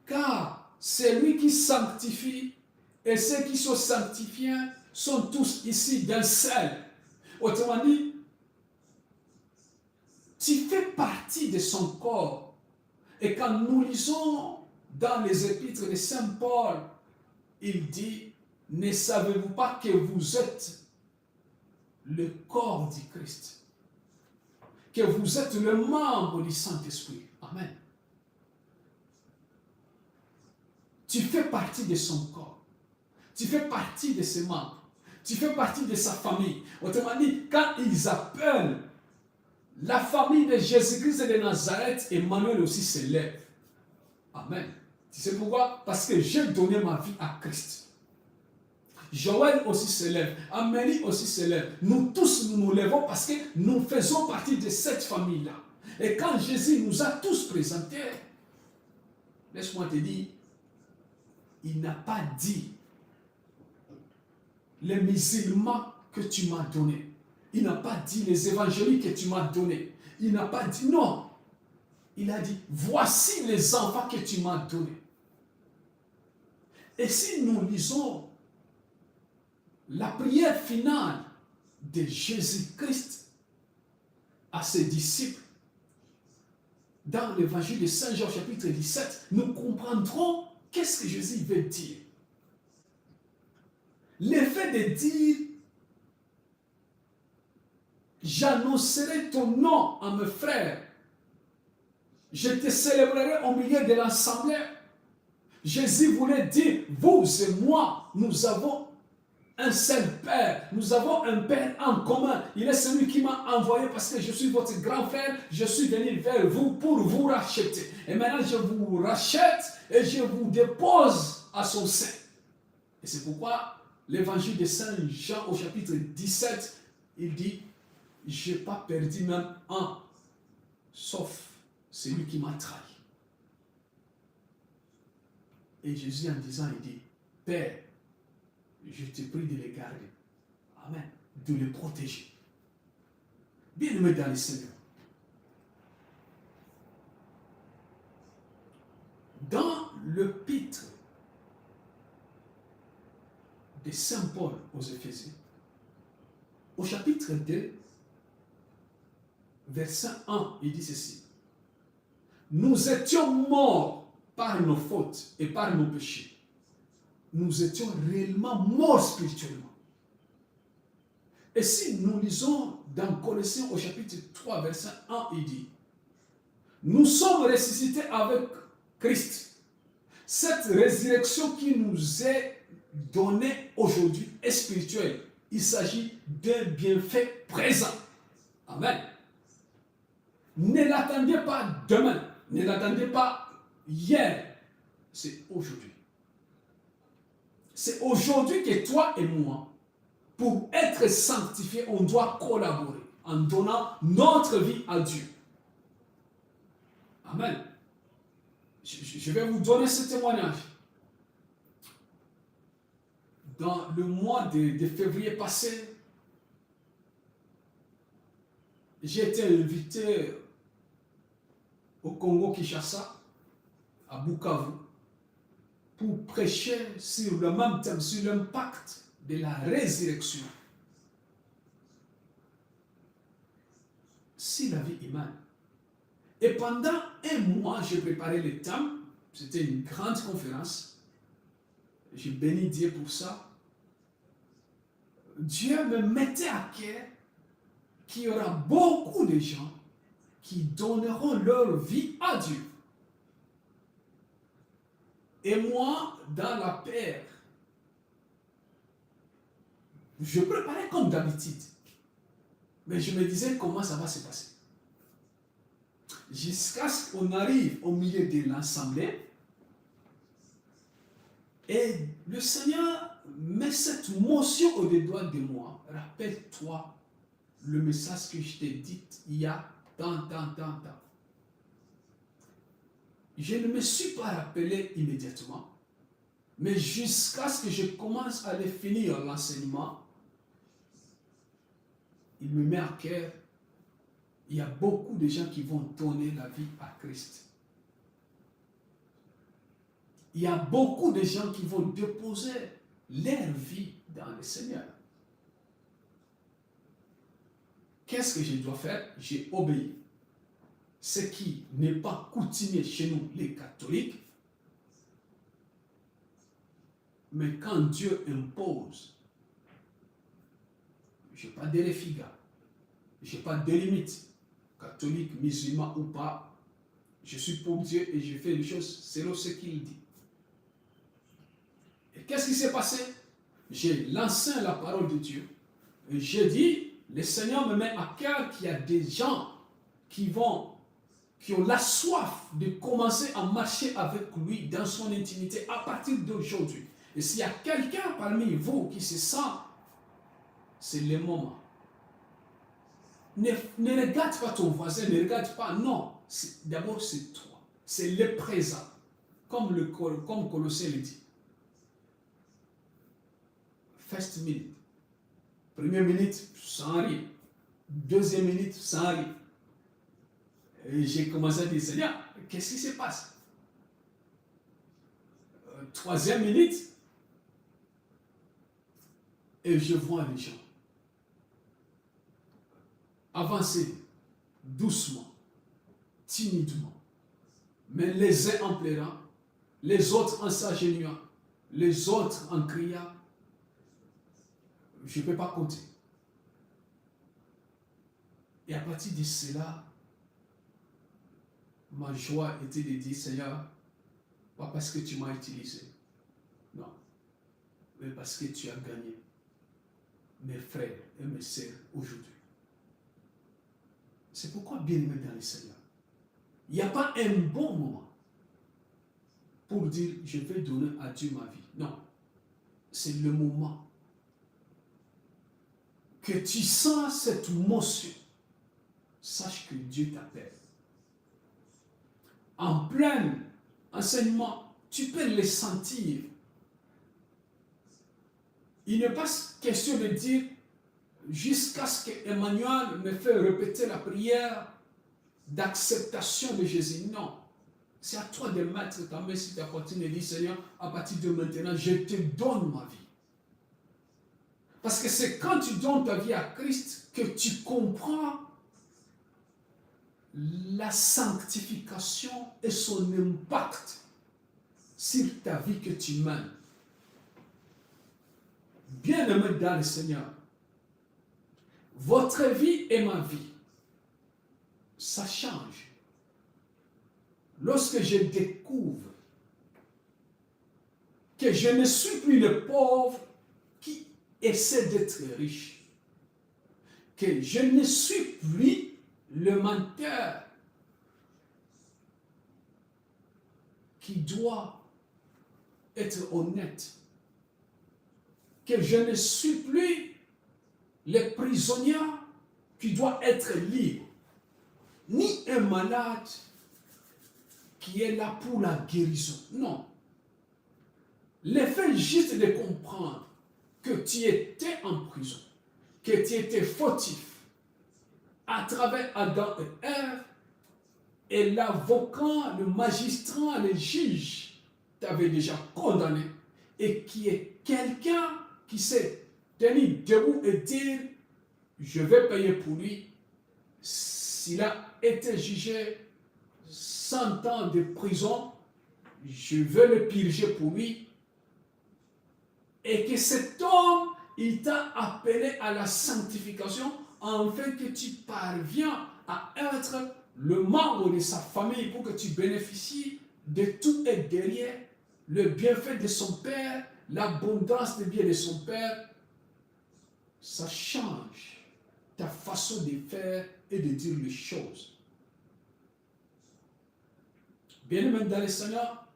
[SPEAKER 1] Car c'est lui qui sanctifie, et ceux qui sont sanctifiés sont tous ici d'un seul. Autrement dit, tu fais partie de son corps. Et quand nous lisons dans les épîtres de Saint Paul, il dit, ne savez-vous pas que vous êtes le corps du Christ, que vous êtes le membre du Saint-Esprit. Amen. Tu fais partie de son corps. Tu fais partie de ses membres. Tu fais partie de sa famille. Autrement dit, quand ils appellent la famille de Jésus-Christ et de Nazareth, Emmanuel aussi se lève. Amen. Tu sais pourquoi? Parce que j'ai donné ma vie à Christ. Joël aussi se lève. Amélie aussi se lève. Nous tous, nous nous lèvons parce que nous faisons partie de cette famille-là. Et quand Jésus nous a tous présentés, laisse-moi te dire, il n'a pas dit les musulmans que tu m'as donnés. Il n'a pas dit les évangéliques que tu m'as donnés. Il n'a pas dit non. Il a dit, voici les enfants que tu m'as donnés. Et si nous lisons la prière finale de Jésus-Christ à ses disciples, dans l'évangile de Saint Jean chapitre 17, nous comprendrons qu'est-ce que Jésus veut dire. L'effet de dire, j'annoncerai ton nom à mes frères, je te célébrerai au milieu de l'assemblée. Jésus voulait dire, vous et moi, nous avons un seul Père. Nous avons un Père en commun. Il est celui qui m'a envoyé parce que je suis votre grand frère. Je suis venu vers vous pour vous racheter. Et maintenant, je vous rachète et je vous dépose à son sein. Et c'est pourquoi l'évangile de Saint Jean au chapitre 17, il dit, je n'ai pas perdu même un, sauf celui qui m'a trahi. Et Jésus en disant, il dit, Père, je te prie de les garder. Amen. De les protéger. Bien-aimés dans le Seigneur. Dans l'épître de Saint Paul aux Éphésiens, au chapitre 2, verset 1, il dit ceci. Nous étions morts par nos fautes et par nos péchés. Nous étions réellement morts spirituellement. Et si nous lisons dans Colossiens au chapitre 3, verset 1, il dit, nous sommes ressuscités avec Christ. Cette résurrection qui nous est donnée aujourd'hui est spirituelle. Il s'agit d'un bienfait présent. Amen. Ne l'attendez pas demain. Ne l'attendez pas hier. C'est aujourd'hui. C'est aujourd'hui que toi et moi, pour être sanctifiés, on doit collaborer en donnant notre vie à Dieu. Amen. Je vais vous donner ce témoignage. Dans le mois de février passé, j'ai été invité au Congo-Kinshasa, à Bukavu, pour prêcher sur le même thème, sur l'impact de la résurrection sur la vie humaine. Et pendant un mois, j'ai préparé le thème. C'était une grande conférence. J'ai béni Dieu pour ça. Dieu me mettait à cœur qu'il y aura beaucoup de gens qui donneront leur vie à Dieu. Et moi, dans la paix, je préparais comme d'habitude. Mais je me disais comment ça va se passer. Jusqu'à ce qu'on arrive au milieu de l'assemblée, et le Seigneur met cette motion au-dedans de moi. Rappelle-toi le message que je t'ai dit il y a tant. Je ne me suis pas rappelé immédiatement, mais jusqu'à ce que je commence à le finir l'enseignement, il me met à cœur, il y a beaucoup de gens qui vont donner la vie à Christ. Il y a beaucoup de gens qui vont déposer leur vie dans le Seigneur. Qu'est-ce que je dois faire? J'ai obéi. Ce qui n'est pas coutumier chez nous, les catholiques, mais quand Dieu impose, je n'ai pas de réfiga, je n'ai pas de limite, catholique, musulman ou pas, je suis pour Dieu et je fais les choses selon ce qu'il dit. Et qu'est-ce qui s'est passé? J'ai lancé la parole de Dieu et j'ai dit, le Seigneur me met à cœur qu'il y a des gens qui ont la soif de commencer à marcher avec lui dans son intimité à partir d'aujourd'hui. Et s'il y a quelqu'un parmi vous qui se sent, c'est le moment. Ne regarde pas ton voisin, ne regarde pas, non. D'abord, c'est toi. C'est le présent. Comme Colossiens le dit. First minute. Première minute, sans rien. Deuxième minute, sans rien. Et j'ai commencé à dire, Seigneur, qu'est-ce qui se passe? Troisième minute, et je vois les gens avancer doucement, timidement, mais les uns en pleurant, les autres en s'agenouillant, les autres en criant. Je ne peux pas compter. Et à partir de cela, ma joie était de dire, Seigneur, pas parce que tu m'as utilisé, non, mais parce que tu as gagné mes frères et mes sœurs aujourd'hui. C'est pourquoi, bien-aimé dans le Seigneur, il n'y a pas un bon moment pour dire, je vais donner à Dieu ma vie. Non, c'est le moment que tu sens cette motion. Sache que Dieu t'appelle. En plein enseignement, tu peux le sentir. Il n'est pas question de dire jusqu'à ce qu'Emmanuel me fait répéter la prière d'acceptation de Jésus. Non. C'est à toi de mettre ta main sur ta poitrine et dire, Seigneur, à partir de maintenant, je te donne ma vie. Parce que c'est quand tu donnes ta vie à Christ que tu comprends la sanctification et son impact sur ta vie que tu mènes. Bien-aimé dans le Seigneur, votre vie et ma vie, ça change. Lorsque je découvre que je ne suis plus le pauvre qui essaie d'être riche, que je ne suis plus le menteur qui doit être honnête, que je ne suis plus le prisonnier qui doit être libre, ni un malade qui est là pour la guérison. Non. Le fait juste de comprendre que tu étais en prison, que tu étais fautif, à travers Adam et Ève, et l'avocat, le magistrat, le juge t'avait déjà condamné, et qui est quelqu'un qui s'est tenu debout et dire, je vais payer pour lui, s'il a été jugé 100 ans de prison, je veux le purger pour lui, et que cet homme, il t'a appelé à la sanctification, afin que tu parviens à être le membre de sa famille pour que tu bénéficies de tout et derrière le bienfait de son Père, l'abondance des biens de son Père. Ça change ta façon de faire et de dire les choses. Bien-aimés dans le Seigneur,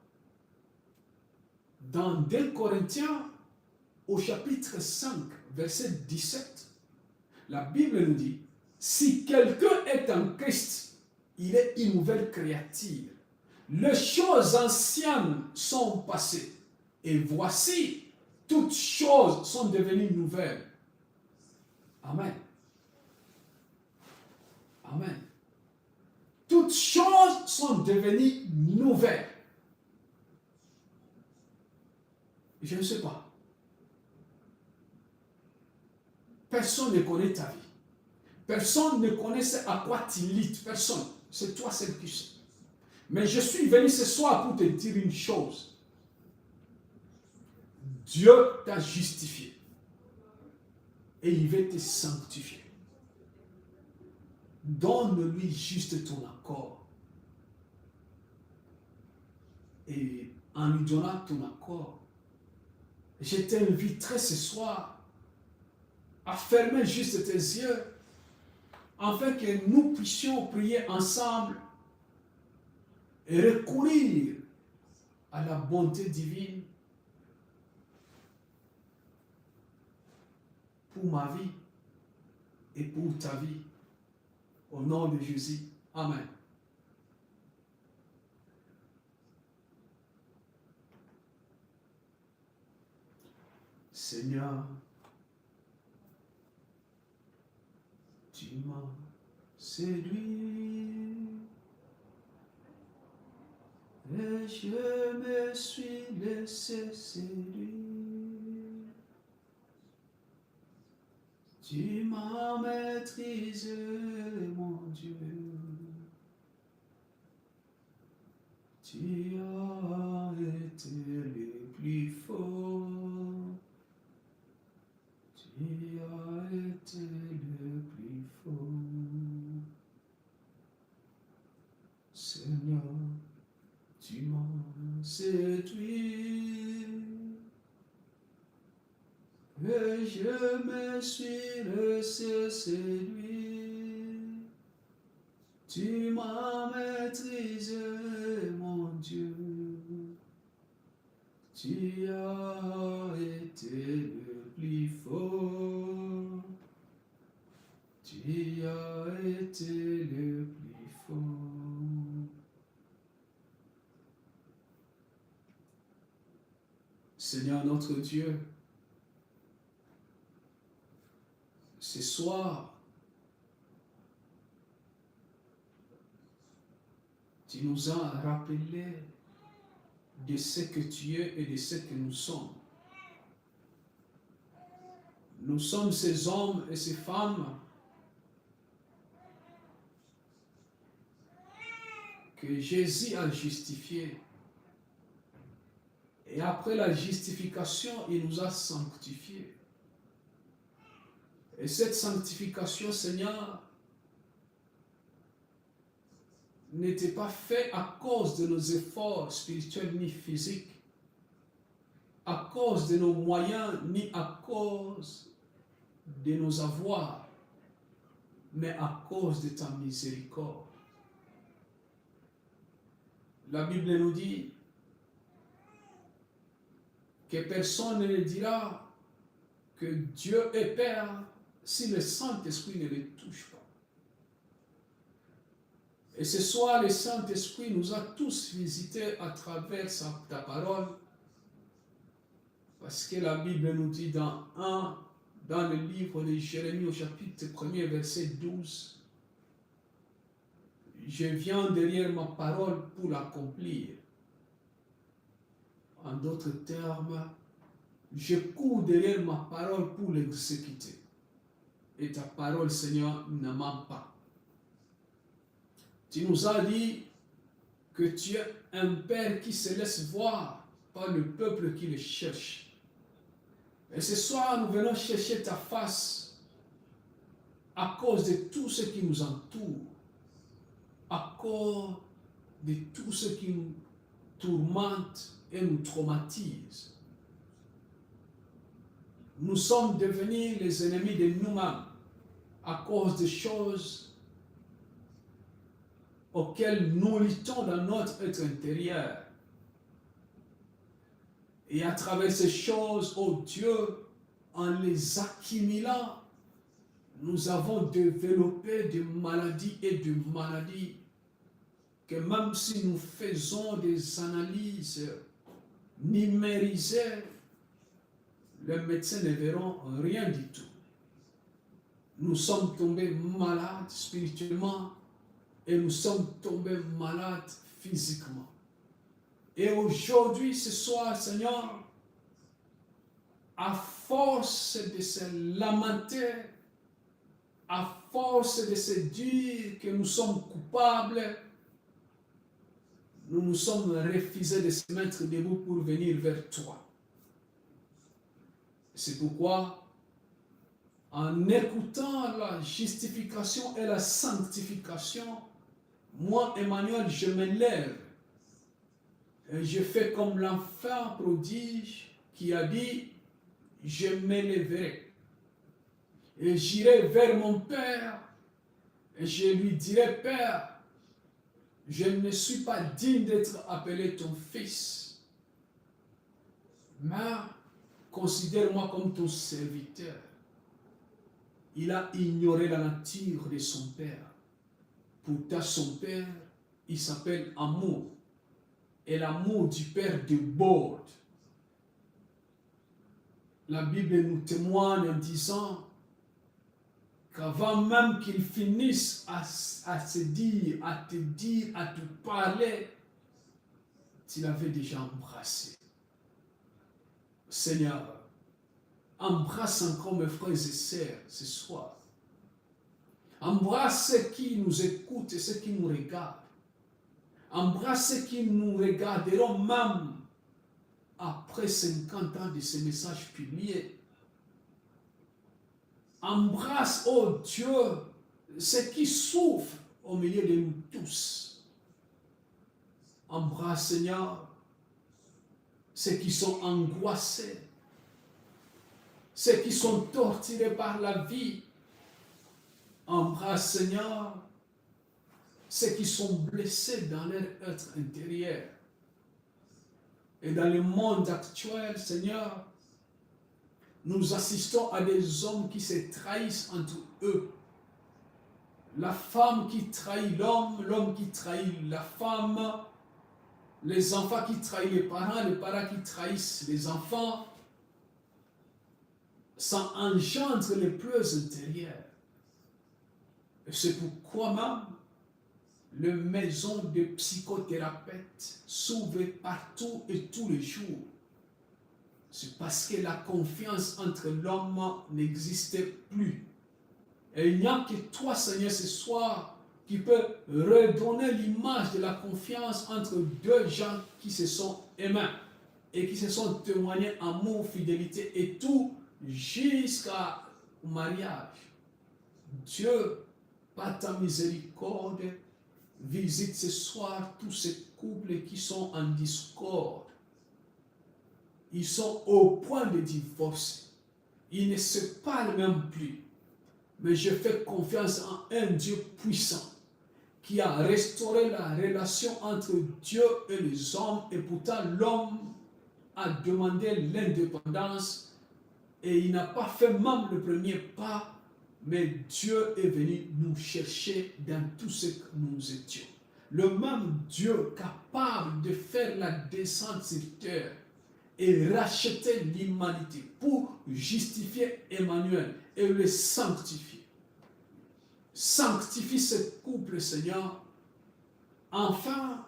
[SPEAKER 1] dans 2 Corinthiens, au chapitre 5, verset 17, la Bible nous dit, si quelqu'un est en Christ, il est une nouvelle créature. Les choses anciennes sont passées, et voici, toutes choses sont devenues nouvelles. Amen. Amen. Toutes choses sont devenues nouvelles. Je ne sais pas. Personne ne connaît ta vie. Personne ne connaît à quoi tu lis. Personne. C'est toi seul qui sais. Mais je suis venu ce soir pour te dire une chose. Dieu t'a justifié. Et il veut te sanctifier. Donne-lui juste ton accord. Et en lui donnant ton accord, je t'inviterai ce soir à fermer juste tes yeux afin que nous puissions prier ensemble et recourir à la bonté divine pour ma vie et pour ta vie. Au nom de Jésus. Amen. Seigneur, tu m'as séduit et je me suis laissé séduire. Tu m'as maîtrisé, mon Dieu. Tu as été le plus fort. Tu as été le plus fort. Seigneur, tu m'as séduit. Et je me suis laissé séduire. Tu m'as maîtrisé, mon Dieu. Tu as été le plus fort. Tu as été le plus fort. Seigneur notre Dieu, ce soir, tu nous as rappelé de ce que tu es et de ce que nous sommes. Nous sommes ces hommes et ces femmes que Jésus a justifiés. Et après la justification, il nous a sanctifiés. Et cette sanctification, Seigneur, n'était pas faite à cause de nos efforts spirituels ni physiques, à cause de nos moyens, ni à cause de nos avoirs, mais à cause de ta miséricorde. La Bible nous dit que personne ne dira que Dieu est Père si le Saint-Esprit ne le touche pas. Et ce soir, le Saint-Esprit nous a tous visités à travers ta parole, parce que la Bible nous dit dans le livre de Jérémie au chapitre 1er, verset 12, je viens derrière ma parole pour l'accomplir. En d'autres termes, je cours derrière ma parole pour l'exécuter. Et ta parole, Seigneur, ne ment pas. Tu nous as dit que tu es un Père qui se laisse voir par le peuple qui le cherche. Et ce soir, nous venons chercher ta face à cause de tout ce qui nous entoure, à cause de tout ce qui nous tourmente et nous traumatise. Nous sommes devenus les ennemis de nous-mêmes à cause des choses auxquelles nous luttons dans notre être intérieur. Et à travers ces choses, oh Dieu, en les accumulant, nous avons développé des maladies et des maladies que même si nous faisons des analyses numérisées, les médecins ne verront rien du tout. Nous sommes tombés malades spirituellement et nous sommes tombés malades physiquement. Et aujourd'hui, ce soir, Seigneur, à force de se lamenter, à force de se dire que nous sommes coupables, nous nous sommes refusés de se mettre debout pour venir vers toi. C'est pourquoi, en écoutant la justification et la sanctification, moi, Emmanuel, je me lève et je fais comme l'enfant prodige qui a dit, je me lèverai et j'irai vers mon Père et je lui dirai, Père, je ne suis pas digne d'être appelé ton fils, mais considère-moi comme ton serviteur. Il a ignoré la nature de son père. Pourtant, son père, il s'appelle amour. Et l'amour du père déborde. La Bible nous témoigne en disant qu'avant même qu'il finisse à se dire, à te dire, à te parler, tu l'avais déjà embrassé. Seigneur, embrasse encore mes frères et sœurs ce soir. Embrasse ceux qui nous écoutent et ceux qui nous regardent. Embrasse ceux qui nous regarderont même après 50 ans de ces messages publiés. Embrasse, oh Dieu, ceux qui souffrent au milieu de nous tous. Embrasse, Seigneur, ceux qui sont angoissés, ceux qui sont torturés par la vie. Embrasse, Seigneur, ceux qui sont blessés dans leur être intérieur. Et dans le monde actuel, Seigneur, nous assistons à des hommes qui se trahissent entre eux. La femme qui trahit l'homme, l'homme qui trahit la femme, les enfants qui trahissent les parents qui trahissent les enfants. Ça engendre les pleurs intérieures. Et c'est pourquoi même les maisons de psychothérapeutes s'ouvrent partout et tous les jours. C'est parce que la confiance entre l'homme n'existait plus. Et il n'y a que toi, Seigneur, ce soir, qui peut redonner l'image de la confiance entre deux gens qui se sont aimés et qui se sont témoignés amour, fidélité et tout jusqu'au mariage. Dieu, par ta miséricorde, visite ce soir tous ces couples qui sont en discorde. Ils sont au point de divorce. Ils ne se parlent même plus. Mais je fais confiance en un Dieu puissant qui a restauré la relation entre Dieu et les hommes. Et pourtant, l'homme a demandé l'indépendance et il n'a pas fait même le premier pas. Mais Dieu est venu nous chercher dans tout ce que nous étions. Le même Dieu capable de faire la descente sur terre et racheter l'humanité pour justifier Emmanuel et le sanctifier. Sanctifie ce couple, Seigneur, Enfin,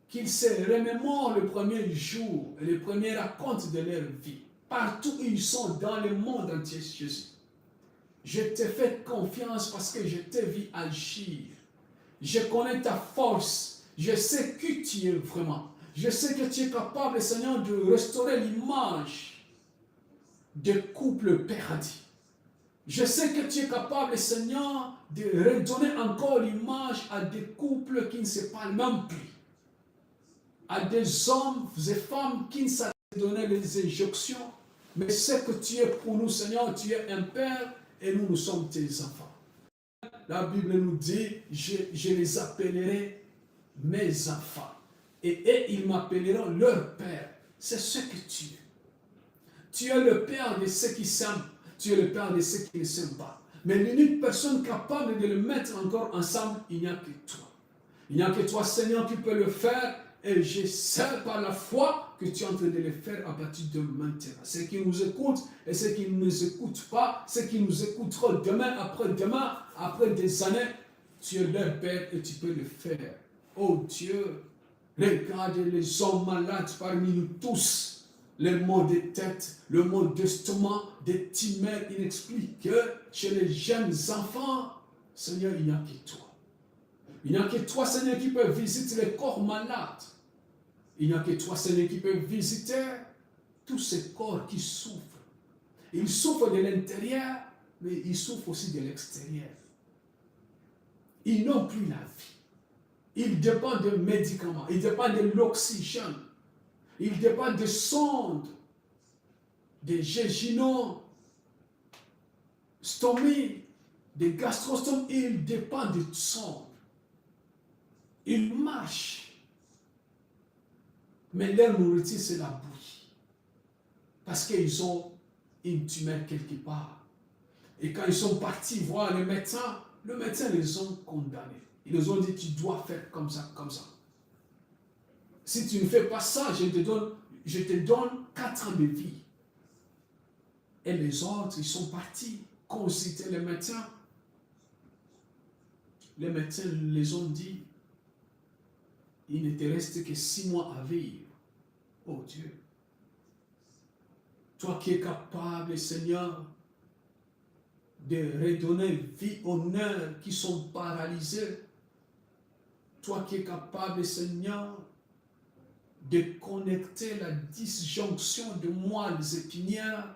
[SPEAKER 1] qu'ils se remémorent le premier jour et les premiers racontes de leur vie. Partout où ils sont dans le monde entier, Jésus. Je te fais confiance parce que je te vis agir. Je connais ta force. Je sais qui tu es vraiment. Je sais que tu es capable, Seigneur, de restaurer l'image de couples perdus. Je sais que tu es capable, Seigneur, de redonner encore l'image à des couples qui ne se parlent même plus. À des hommes et femmes qui ne savent pas donner les injonctions. Mais c'est que tu es pour nous, Seigneur, tu es un Père et nous sommes tes enfants. La Bible nous dit, je les appellerai mes enfants. Et ils m'appelleront leur Père. C'est ce que tu es. Tu es le Père de ceux qui s'aiment. Tu es le Père de ceux qui ne s'aiment pas. Mais l'unique personne capable de le mettre encore ensemble, il n'y a que toi. Il n'y a que toi, Seigneur, qui peux le faire. Et je sais par la foi que tu es en train de le faire à partir de maintenant. Ceux qui nous écoutent et ceux qui ne nous écoutent pas, ceux qui nous écouteront demain, après des années, tu es leur Père et tu peux le faire. Oh Dieu, regarde les hommes malades parmi nous tous. Les maux de tête, le maux d'estomac, des timeurs inexpliqués chez les jeunes enfants. Seigneur, il n'y a que toi. Il n'y a que toi, Seigneur, qui peut visiter les corps malades. Il n'y a que toi, Seigneur, qui peut visiter tous ces corps qui souffrent. Ils souffrent de l'intérieur, mais ils souffrent aussi de l'extérieur. Ils n'ont plus la vie. Ils dépendent de médicaments, ils dépendent de l'oxygène, ils dépendent de sondes, des jéginaux, stomies, des gastrostomes, ils dépendent de sondes. Ils marchent. Mais leur nourriture, c'est la bouillie. Parce qu'ils ont une tumeur quelque part. Et quand ils sont partis voir le médecin les a condamnés. Ils les ont dit, tu dois faire comme ça, comme ça. Si tu ne fais pas ça, je te donne 4 ans de vie. Et les autres, ils sont partis consulter les médecins. Les médecins les ont dit, il ne te reste que 6 mois à vivre. Oh Dieu, toi qui es capable, Seigneur, de redonner vie aux nerfs qui sont paralysés, toi qui es capable, Seigneur, de connecter la disjonction de moelles épinières,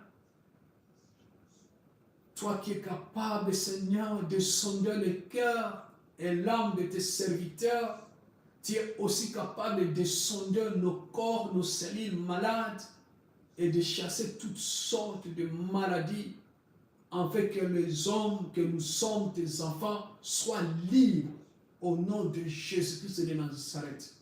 [SPEAKER 1] toi qui es capable, Seigneur, de sonder le cœur et l'âme de tes serviteurs, tu es aussi capable de sonder nos corps, nos cellules malades et de chasser toutes sortes de maladies afin que les hommes, que nous sommes tes enfants, soient libres au nom de Jésus-Christ de Nazareth.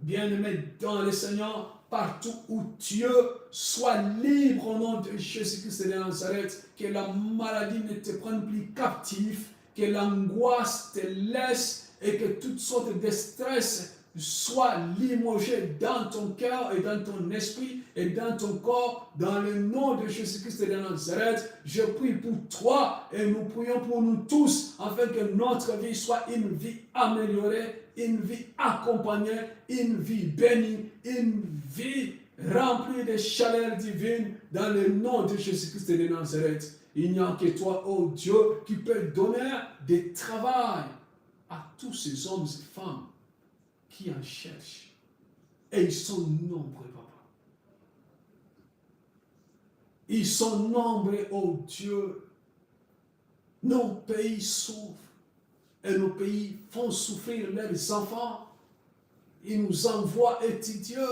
[SPEAKER 1] Bien-aimé dans le Seigneur, partout où tu es, sois libre au nom de Jésus-Christ de Nazareth, que la maladie ne te prenne plus captif, que l'angoisse te laisse et que toutes sortes de stress soient limogés dans ton cœur et dans ton esprit et dans ton corps, dans le nom de Jésus-Christ de Nazareth. Je prie pour toi et nous prions pour nous tous afin que notre vie soit une vie améliorée, une vie accompagnée, une vie bénie, une vie remplie de chaleur divine dans le nom de Jésus-Christ de Nazareth. Il n'y a que toi, oh Dieu, qui peut donner du travail à tous ces hommes et femmes qui en cherchent. Et ils sont nombreux, papa. Ils sont nombreux, oh Dieu. Nos pays souffrent. Et nos pays font souffrir leurs enfants. Ils nous envoient étudier.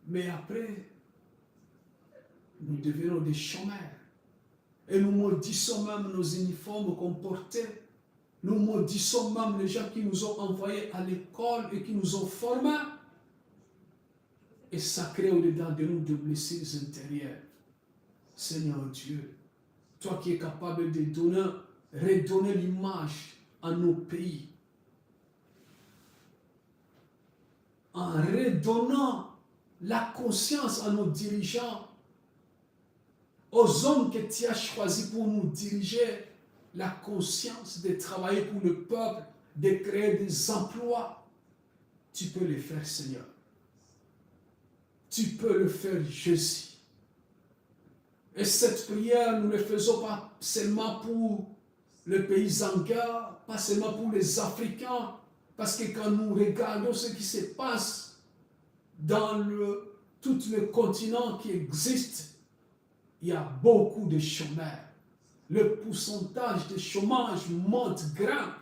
[SPEAKER 1] Mais après, nous devenons des chômeurs. Et nous maudissons même nos uniformes qu'on portait. Nous maudissons même les gens qui nous ont envoyés à l'école et qui nous ont formés. Et ça crée au-dedans de nous de blessures intérieures. Seigneur Dieu, toi qui es capable de redonner l'image à nos pays, en redonnant la conscience à nos dirigeants, aux hommes que tu as choisis pour nous diriger, la conscience de travailler pour le peuple de créer des emplois. Tu peux le faire, Seigneur. Tu peux le faire, Jésus. Et cette prière, nous ne la faisons pas seulement pour les pays en guerre, pas seulement pour les Africains, parce que quand nous regardons ce qui se passe dans tout le continent qui existe, il y a beaucoup de chômeurs. Le pourcentage de chômage monte grand.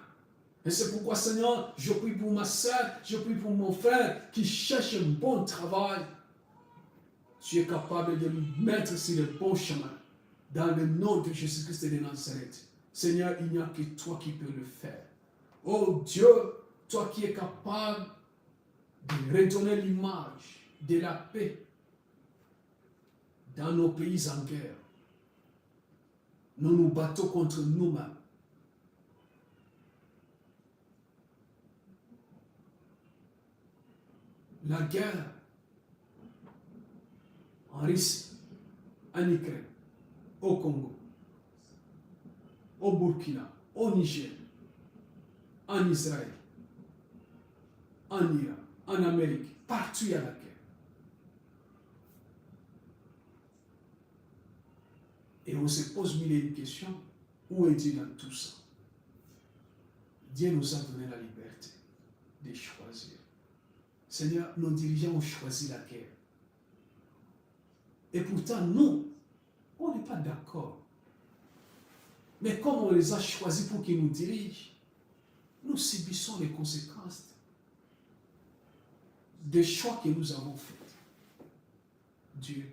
[SPEAKER 1] Et c'est pourquoi, Seigneur, je prie pour ma soeur, je prie pour mon frère qui cherche un bon travail. Tu es capable de lui mettre sur le bon chemin. Dans le nom de Jésus-Christ de Nazareth. Seigneur, il n'y a que toi qui peux le faire. Oh Dieu, toi qui es capable de redonner l'image de la paix dans nos pays en guerre. Nous nous battons contre nous-mêmes. La guerre en Russie, en Ukraine, au Congo, au Burkina, au Niger, en Israël, en Iran, en Amérique, partout il y a la guerre. Et on se pose mille et une questions. Où est Dieu dans tout ça? Dieu nous a donné la liberté de choisir. Seigneur, nos dirigeants ont choisi la guerre. Et pourtant, nous, on n'est pas d'accord. Mais comme on les a choisis pour qu'ils nous dirigent, nous subissons les conséquences des choix que nous avons faits. Dieu